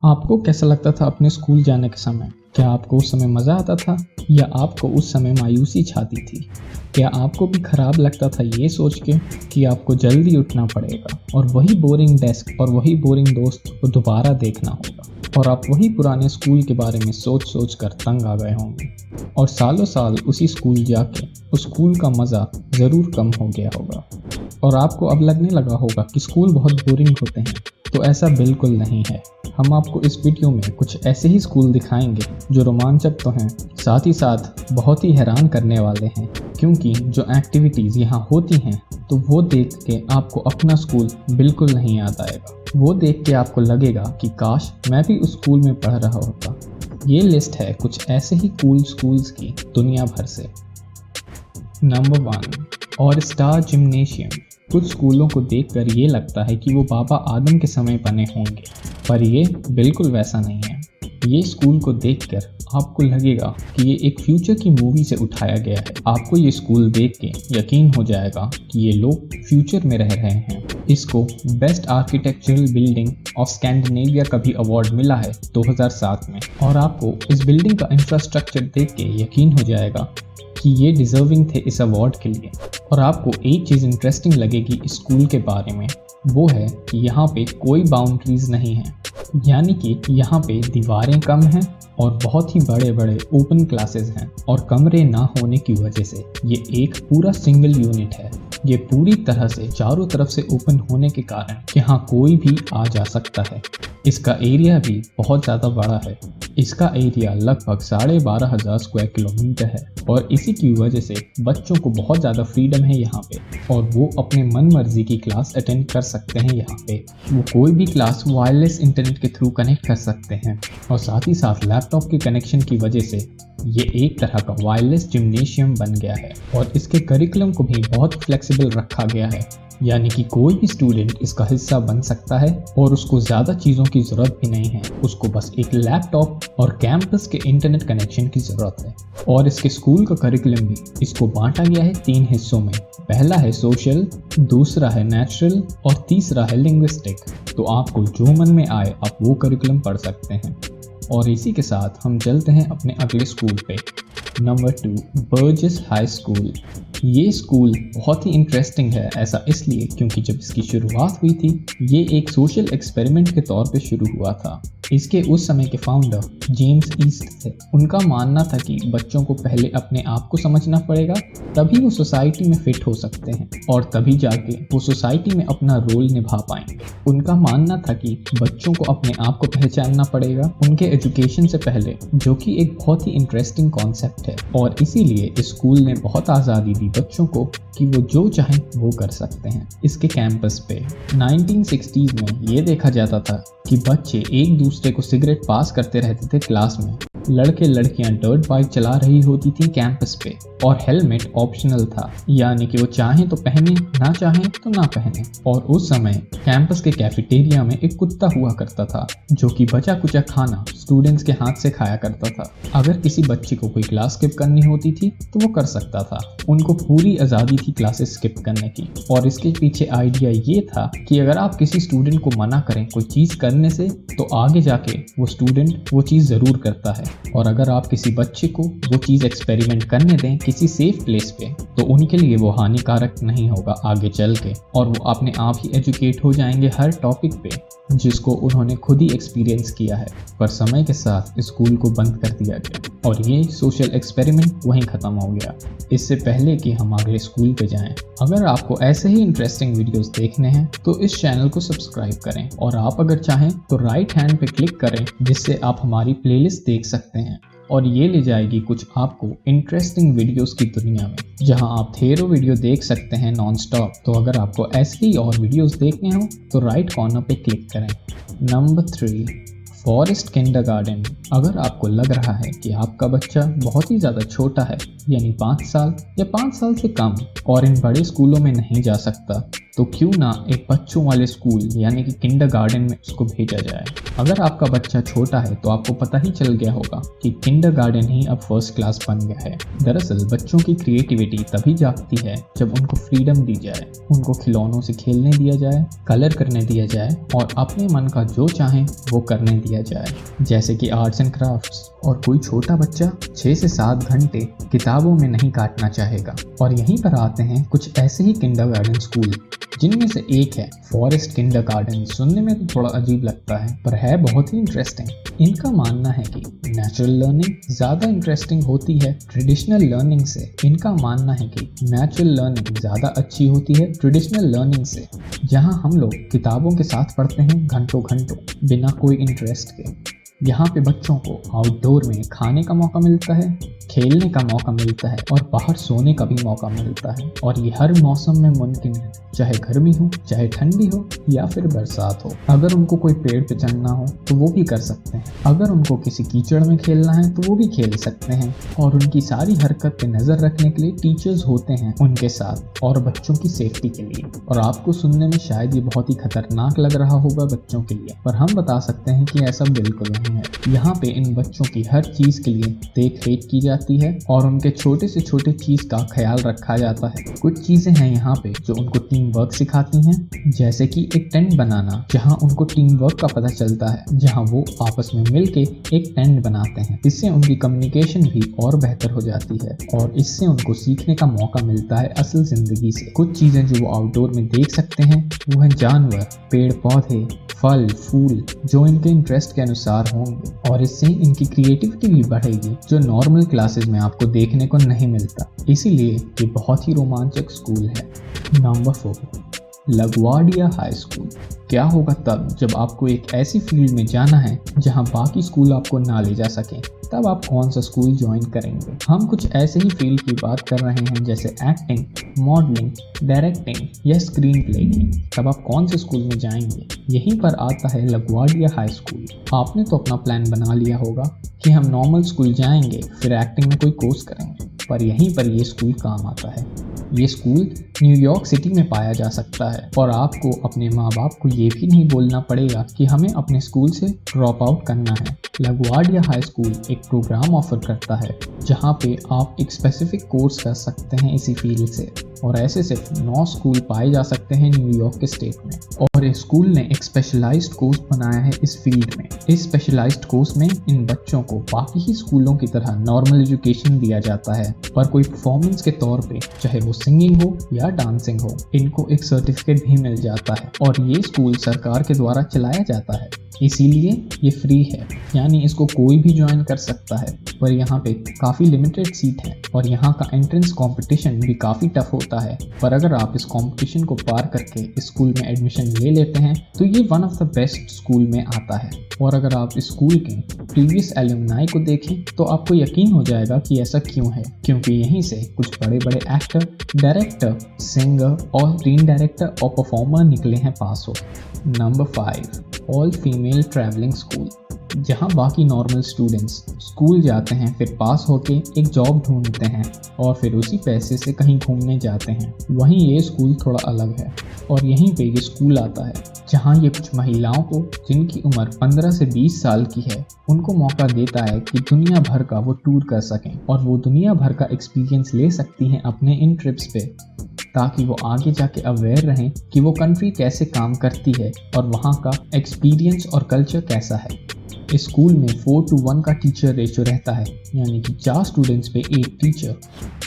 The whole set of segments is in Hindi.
आपको कैसा लगता था अपने स्कूल जाने के समय? क्या आपको उस समय मज़ा आता था या आपको उस समय मायूसी छाती थी? क्या आपको भी खराब लगता था ये सोच के कि आपको जल्दी उठना पड़ेगा और वही बोरिंग डेस्क और वही बोरिंग दोस्त को दोबारा देखना होगा और आप वही पुराने स्कूल के बारे में सोच कर तंग आ गए होंगे और सालों साल उसी स्कूल जाके उस स्कूल का मज़ा ज़रूर कम हो गया होगा और आपको अब लगने लगा होगा कि स्कूल बहुत बोरिंग होते हैं। तो ऐसा बिल्कुल नहीं है। हम आपको इस वीडियो में कुछ ऐसे ही स्कूल दिखाएंगे जो रोमांचक तो हैं, साथ ही साथ बहुत ही हैरान करने वाले हैं, क्योंकि जो एक्टिविटीज़ यहाँ होती हैं तो वो देख के आपको अपना स्कूल बिल्कुल नहीं याद आएगा। वो देख के आपको लगेगा कि काश मैं भी उस स्कूल में पढ़ रहा होता। ये लिस्ट है कुछ ऐसे ही कूल स्कूल्स की दुनिया भर से। नंबर 1, और स्टार जिम्नेशियम। कुछ स्कूलों को देखकर ये लगता है कि वो बाबा आदम के समय बने होंगे, पर ये बिल्कुल वैसा नहीं है। ये स्कूल को देखकर आपको लगेगा कि ये एक फ्यूचर की मूवी से उठाया गया है। आपको ये स्कूल देख के यकीन हो जाएगा कि ये लोग फ्यूचर में रह रहे हैं। इसको best architectural building of Scandinavia का भी अवार्ड मिला है 2007 में, और आपको इस बिल्डिंग का इंफ्रास्ट्रक्चर देख के यकीन हो जाएगा कि ये डिज़र्विंग थे इस अवार्ड के लिए। और आपको एक चीज़ इंटरेस्टिंग लगेगी इस स्कूल के बारे में, वो है कि यहाँ पे कोई बाउंड्रीज नहीं है, यानी कि यहाँ पे दीवारें कम हैं और बहुत ही बड़े बड़े ओपन क्लासेस हैं, और कमरे ना होने की वजह से ये एक पूरा सिंगल यूनिट है। ये पूरी तरह से चारों तरफ से ओपन होने के कारण यहाँ कोई भी आ जा सकता है। इसका एरिया भी बहुत ज़्यादा बड़ा है। इसका एरिया लगभग 12,500 स्क्वायर किलोमीटर है, और इसी की वजह से बच्चों को बहुत ज़्यादा फ्रीडम है यहाँ पे, और वो अपने मन मर्जी की क्लास अटेंड कर सकते हैं। यहाँ पे वो कोई भी क्लास वायरलेस इंटरनेट के थ्रू कनेक्ट कर सकते हैं, और साथ ही साथ लैपटॉप के कनेक्शन की वजह से ये एक तरह का वायरलेस जिम्नेशियम बन गया है। और इसके करिकुलम को भी बहुत फ्लेक्सिबल रखा गया है, यानी कि कोई भी स्टूडेंट इसका हिस्सा बन सकता है और उसको ज़्यादा चीज़ों की ज़रूरत भी नहीं है। उसको बस एक लैपटॉप और कैंपस के इंटरनेट कनेक्शन की ज़रूरत है। और इसके स्कूल का करिकुलम भी इसको बांटा गया है 3 हिस्सों में। पहला है सोशल, दूसरा है नेचुरल और तीसरा है लिंग्विस्टिक। तो आपको जो मन में आए आप वो करिकुलम पढ़ सकते हैं। और इसी के साथ हम चलते हैं अपने अगले स्कूल पे। Number 2, Burgess high school. ये स्कूल बहुत ही इंटरेस्टिंग है, ऐसा इसलिए क्योंकि जब इसकी शुरुआत हुई थी ये एक सोशल एक्सपेरिमेंट के तौर पे शुरू हुआ था। इसके उस समय के फाउंडर जेम्स ईस्ट थे। उनका मानना था कि बच्चों को पहले अपने आप को समझना पड़ेगा, तभी वो सोसाइटी में फिट हो सकते हैं और तभी जाके वो सोसाइटी में अपना रोल निभा पाएंगे। उनका मानना था कि बच्चों को अपने आप को पहचानना पड़ेगा उनके एजुकेशन से पहले, जो कि एक बहुत ही इंटरेस्टिंग कॉन्सेप्ट है। और इसीलिए इस स्कूल ने बहुत आज़ादी दी बच्चों को कि वो जो चाहें वो कर सकते हैं। इसके कैंपस पे 1960s में ये देखा जाता था कि बच्चे एक दूसरे को सिगरेट पास करते रहते थे क्लास में। लड़के लड़कियां डर्ट बाइक चला रही होती थी कैंपस पे, और हेलमेट ऑप्शनल था, यानी कि वो चाहें तो पहने, ना चाहें तो ना पहने। और उस समय कैंपस के कैफेटेरिया में एक कुत्ता हुआ करता था जो कि बचा कुचा खाना स्टूडेंट्स के हाथ से खाया करता था। अगर किसी बच्चे को कोई क्लास स्किप करनी होती थी तो वो कर सकता था। उनको पूरी आज़ादी थी क्लासेस स्किप करने की। और इसके पीछे आइडिया ये था कि अगर आप किसी स्टूडेंट को मना करें कोई चीज़ करने से तो आगे जाके वो स्टूडेंट वो चीज़ ज़रूर करता है। और अगर आप किसी बच्चे को वो चीज़ एक्सपेरिमेंट करने दें किसी सेफ प्लेस पे तो उनके लिए वो हानिकारक नहीं होगा आगे चल के, और वो अपने आप ही एजुकेट हो जाएंगे हर टॉपिक पे जिसको उन्होंने खुद ही एक्सपीरियंस किया है। पर समय के साथ स्कूल को बंद कर दिया गया और ये सोशल एक्सपेरिमेंट वहीं ख़त्म हो गया। इससे पहले कि हम अगले स्कूल पे जाएं, अगर आपको ऐसे ही इंटरेस्टिंग वीडियोस देखने हैं तो इस चैनल को सब्सक्राइब करें, और आप अगर चाहें तो राइट हैंड पे क्लिक करें जिससे आप हमारी प्लेलिस्ट देख सकते हैं, और ये ले जाएगी कुछ आपको इंटरेस्टिंग वीडियोस की दुनिया में, जहां आप थेरो वीडियो देख सकते हैं नॉन स्टॉप। तो अगर आपको ऐसे ही और वीडियोस देखने हो तो राइट कॉर्नर पे क्लिक करें। Number 3, forest kindergarten. अगर आपको लग रहा है कि आपका बच्चा बहुत ही ज़्यादा छोटा है, यानी 5 साल या 5 साल से कम, और इन बड़े स्कूलों में नहीं जा सकता, तो क्यों ना एक बच्चों वाले स्कूल यानी कि किंडरगार्टन में उसको भेजा जाए। अगर आपका बच्चा छोटा है तो आपको पता ही चल गया होगा कि किंडरगार्टन ही अब फर्स्ट क्लास बन गया है। दरअसल बच्चों की क्रिएटिविटी तभी जागती है जब उनको फ्रीडम दी जाए, उनको खिलौनों से खेलने दिया जाए, कलर करने दिया जाए और अपने मन का जो चाहें वो करने दिया दिया जाए, जैसे कि आर्ट्स एंड क्राफ्ट्स। और कोई छोटा बच्चा 6 से 7 घंटे किताबों में नहीं काटना चाहेगा। और यहीं पर आते हैं कुछ ऐसे ही किंडरगार्टन स्कूल, जिनमें से एक है फॉरेस्ट किंडरगार्टन। सुनने में तो थोड़ा अजीब लगता है, पर है बहुत ही इंटरेस्टिंग। इनका मानना है कि नेचुरल लर्निंग ज़्यादा इंटरेस्टिंग होती है ट्रेडिशनल लर्निंग से। इनका मानना है कि नेचुरल लर्निंग ज़्यादा अच्छी होती है ट्रेडिशनल लर्निंग से, जहां हम लोग किताबों के साथ पढ़ते हैं घंटों घंटों बिना कोई इंटरेस्ट के। यहाँ पे बच्चों को आउटडोर में खाने का मौका मिलता है, खेलने का मौका मिलता है और बाहर सोने का भी मौका मिलता है। और ये हर मौसम में मुमकिन है, चाहे गर्मी हो, चाहे ठंडी हो या फिर बरसात हो। अगर उनको कोई पेड़ पे चढ़ना हो तो वो भी कर सकते हैं। अगर उनको किसी कीचड़ में खेलना है तो वो भी खेल सकते हैं। और उनकी सारी हरकत पे नज़र रखने के लिए टीचर्स होते हैं उनके साथ, और बच्चों की सेफ्टी के लिए। और आपको सुनने में शायद ये बहुत ही खतरनाक लग रहा होगा बच्चों के लिए, पर हम बता सकते हैं कि ऐसा बिल्कुल नहीं है। यहाँ पे इन बच्चों की हर चीज के लिए देख रेख की जाती है और उनके छोटे से छोटे चीज का ख्याल रखा जाता है। कुछ चीजें हैं यहाँ पे जो उनको टीम वर्क सिखाती हैं, जैसे कि एक टेंट बनाना, जहाँ उनको टीम वर्क का पता चलता है, जहाँ वो आपस में मिलके एक टेंट बनाते हैं। इससे उनकी कम्युनिकेशन भी और बेहतर हो जाती है और इससे उनको सीखने का मौका मिलता है असल जिंदगी से। कुछ चीजें जो वो आउटडोर में देख सकते हैं वो है जानवर, पेड़ पौधे, फल फूल, जो इनके इंटरेस्ट के अनुसार होंगे। और इससे इनकी क्रिएटिविटी भी बढ़ेगी, जो नॉर्मल क्लासेस में आपको देखने को नहीं मिलता। इसीलिए ये बहुत ही रोमांचक स्कूल है। Number 4, Lagwadiya high school. क्या होगा तब जब आपको एक ऐसी फील्ड में जाना है जहां बाकी स्कूल आपको ना ले जा सकें? तब आप कौन सा स्कूल ज्वाइन करेंगे? हम कुछ ऐसे ही फील्ड की बात कर रहे हैं जैसे एक्टिंग, मॉडलिंग, डायरेक्टिंग या स्क्रीन प्ले की। तब आप कौन से स्कूल में जाएंगे? यहीं पर आता है लगवाडिया हाई स्कूल। आपने तो अपना प्लान बना लिया होगा कि हम नॉर्मल स्कूल जाएंगे, फिर एक्टिंग में कोई कोर्स करेंगे, पर यहीं पर ये स्कूल काम आता है। ये स्कूल न्यूयॉर्क सिटी में पाया जा सकता है और आपको अपने माँ बाप को ये भी नहीं बोलना पड़ेगा कि हमें अपने स्कूल से ड्रॉप आउट करना है। लगवाडिया हाई स्कूल एक प्रोग्राम ऑफर करता है जहाँ पे आप एक स्पेसिफिक कोर्स कर सकते हैं इसी फील्ड से, और ऐसे सिर्फ 9 स्कूल पाए जा सकते हैं न्यूयॉर्क के स्टेट में। और इस स्कूल ने एक स्पेशलाइज्ड कोर्स बनाया है इस फील्ड में। इस स्पेशलाइज्ड कोर्स में इन बच्चों को बाकी ही स्कूलों की तरह नॉर्मल एजुकेशन दिया जाता है, पर कोई परफॉर्मेंस के तौर पे, चाहे वो सिंगिंग हो या डांसिंग हो, इनको एक सर्टिफिकेट भी मिल जाता है। और ये स्कूल सरकार के द्वारा चलाया जाता है, इसीलिए ये फ्री है, यानी इसको कोई भी ज्वाइन कर सकता है। पर यहाँ पे काफ़ी लिमिटेड सीट है और यहाँ का एंट्रेंस कंपटीशन भी काफ़ी टफ होता है। पर अगर आप इस कंपटीशन को पार करके इस स्कूल में एडमिशन ले लेते हैं तो ये one of the best school में आता है। और अगर आप इस स्कूल के प्रीवियस एलुमनाई को देखें तो आपको यकीन हो जाएगा कि ऐसा क्यों है, क्योंकि यहीं से कुछ बड़े बड़े एक्टर, डायरेक्टर, सिंगर और स्क्रीन डायरेक्टर और परफॉर्मर निकले हैं पास हो। Number 5, all female travelling school. जहां बाकी नॉर्मल स्टूडेंट्स स्कूल जाते हैं, फिर पास होके एक जॉब ढूंढते हैं और फिर उसी पैसे से कहीं घूमने जाते हैं, वहीं ये स्कूल थोड़ा अलग है। और यहीं पे ये स्कूल आता है जहां ये कुछ महिलाओं को जिनकी उम्र 15 से 20 साल की है, उनको मौका देता है कि दुनिया भर का वो टूर कर सकें और वो दुनिया भर का एक्सपीरियंस ले सकती हैं अपने इन ट्रिप्स पे, ताकि वो आगे जाके अवेयर रहें कि वो कंट्री कैसे काम करती है और वहाँ का एक्सपीरियंस और कल्चर कैसा है। इस स्कूल में 4:1 का टीचर रेशो रहता है, यानी कि 4 स्टूडेंट्स पे 1 टीचर।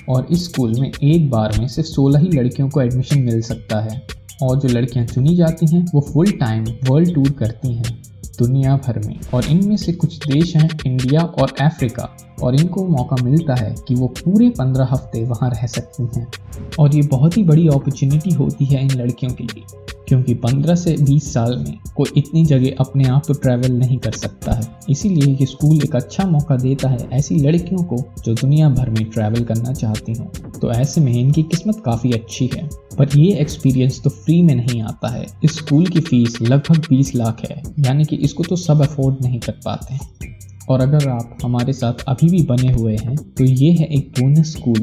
और इस स्कूल में एक बार में सिर्फ 16 ही लड़कियों को एडमिशन मिल सकता है, और जो लड़कियां चुनी जाती हैं वो फुल टाइम वर्ल्ड टूर करती हैं दुनिया भर में। और इनमें से कुछ देश हैं इंडिया और अफ्रीका, और इनको मौका मिलता है कि वो पूरे 15 हफ्ते वहाँ रह सकती हैं। और ये बहुत ही बड़ी अपॉर्चुनिटी होती है इन लड़कियों के लिए, क्योंकि 15 से 20 साल में कोई इतनी जगह अपने आप तो ट्रैवल नहीं कर सकता है। इसीलिए ये स्कूल एक अच्छा मौका देता है ऐसी लड़कियों को जो दुनिया भर में ट्रैवल करना चाहती हों। तो ऐसे में इनकी किस्मत काफ़ी अच्छी है। पर ये एक्सपीरियंस तो फ्री में नहीं आता है। इस स्कूल की फ़ीस लगभग 20 लाख है, यानी कि इसको तो सब अफोर्ड नहीं कर पाते हैं। और अगर आप हमारे साथ अभी भी बने हुए हैं तो ये है एक bonus school,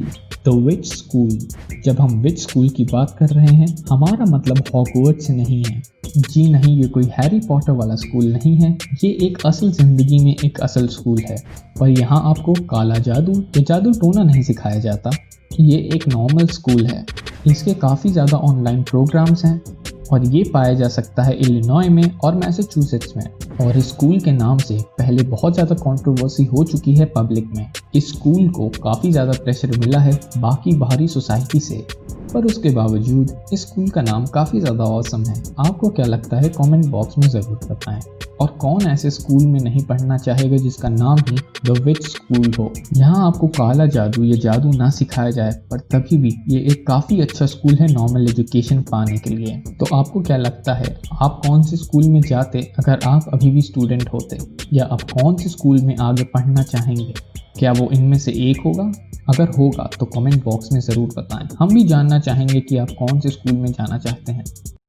the which school. जब हम विच स्कूल की बात कर रहे हैं, हमारा मतलब हॉगवर्ट्स नहीं है। जी नहीं, ये कोई हैरी पॉटर वाला स्कूल नहीं है। ये एक असल ज़िंदगी में एक असल स्कूल है, पर यहाँ आपको काला जादू या जादू टोना नहीं सिखाया जाता। ये एक नॉर्मल स्कूल है। इसके काफ़ी ज़्यादा ऑनलाइन प्रोग्राम्स हैं और ये पाया जा सकता है इलिनॉय में और मैसाचुसेट्स में। और इस स्कूल के नाम से पहले बहुत ज़्यादा कंट्रोवर्सी हो चुकी है पब्लिक में। इस स्कूल को काफ़ी ज़्यादा प्रेशर मिला है बाकी बाहरी सोसाइटी से, पर उसके बावजूद इस स्कूल का नाम काफ़ी ज़्यादा ऑसम है। आपको क्या लगता है कमेंट बॉक्स में ज़रूर बताएं। और कौन ऐसे स्कूल में नहीं पढ़ना चाहेगा जिसका नाम ही द विच स्कूल हो। यहाँ आपको काला जादू या जादू ना सिखाया जाए, पर तभी भी ये एक काफ़ी अच्छा स्कूल है नॉर्मल एजुकेशन पाने के लिए। तो आपको क्या लगता है आप कौन से स्कूल में जाते अगर आप अभी भी स्टूडेंट होते, या आप कौन से स्कूल में आगे पढ़ना चाहेंगे? क्या वो इनमें से एक होगा? अगर होगा तो कमेंट बॉक्स में ज़रूर बताएं। हम भी जानना चाहेंगे कि आप कौन से स्कूल में जाना चाहते हैं।